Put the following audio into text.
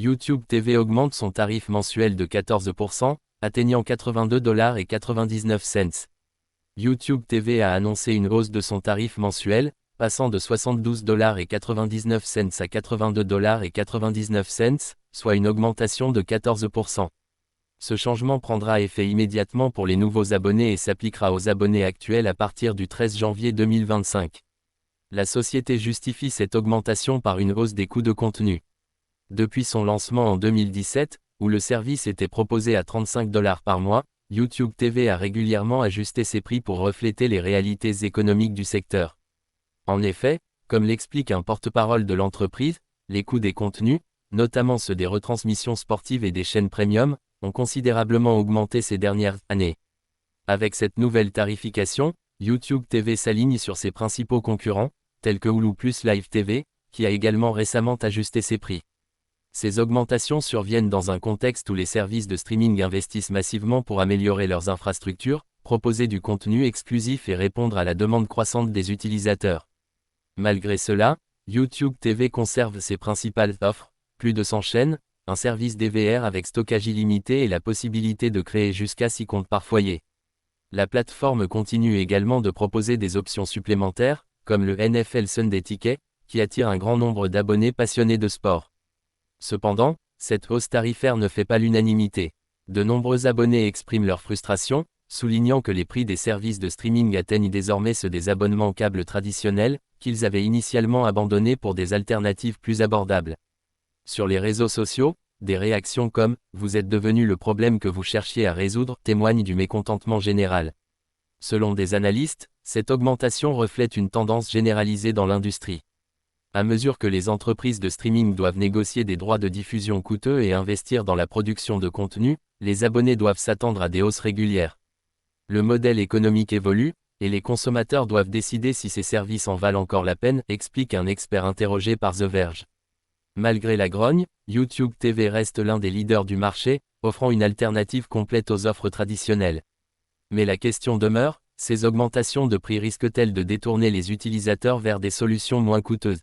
YouTube TV augmente son tarif mensuel de 14%, atteignant 82,99 $. YouTube TV a annoncé une hausse de son tarif mensuel, passant de 72,99 $ à 82,99 $, soit une augmentation de 14%. Ce changement prendra effet immédiatement pour les nouveaux abonnés et s'appliquera aux abonnés actuels à partir du 13 janvier 2025. La société justifie cette augmentation par une hausse des coûts de contenu. Depuis son lancement en 2017, où le service était proposé à 35 $ par mois, YouTube TV a régulièrement ajusté ses prix pour refléter les réalités économiques du secteur. En effet, comme l'explique un porte-parole de l'entreprise, les coûts des contenus, notamment ceux des retransmissions sportives et des chaînes premium, ont considérablement augmenté ces dernières années. Avec cette nouvelle tarification, YouTube TV s'aligne sur ses principaux concurrents, tels que Hulu + Live TV, qui a également récemment ajusté ses prix. Ces augmentations surviennent dans un contexte où les services de streaming investissent massivement pour améliorer leurs infrastructures, proposer du contenu exclusif et répondre à la demande croissante des utilisateurs. Malgré cela, YouTube TV conserve ses principales offres, plus de 100 chaînes, un service DVR avec stockage illimité et la possibilité de créer jusqu'à 6 comptes par foyer. La plateforme continue également de proposer des options supplémentaires, comme le NFL Sunday Ticket, qui attire un grand nombre d'abonnés passionnés de sport. Cependant, cette hausse tarifaire ne fait pas l'unanimité. De nombreux abonnés expriment leur frustration, soulignant que les prix des services de streaming atteignent désormais ceux des abonnements câbles traditionnels, qu'ils avaient initialement abandonnés pour des alternatives plus abordables. Sur les réseaux sociaux, des réactions comme « Vous êtes devenu le problème que vous cherchiez à résoudre » témoignent du mécontentement général. Selon des analystes, cette augmentation reflète une tendance généralisée dans l'industrie. À mesure que les entreprises de streaming doivent négocier des droits de diffusion coûteux et investir dans la production de contenu, les abonnés doivent s'attendre à des hausses régulières. Le modèle économique évolue, et les consommateurs doivent décider si ces services en valent encore la peine, explique un expert interrogé par The Verge. Malgré la grogne, YouTube TV reste l'un des leaders du marché, offrant une alternative complète aux offres traditionnelles. Mais la question demeure, ces augmentations de prix risquent-elles de détourner les utilisateurs vers des solutions moins coûteuses ?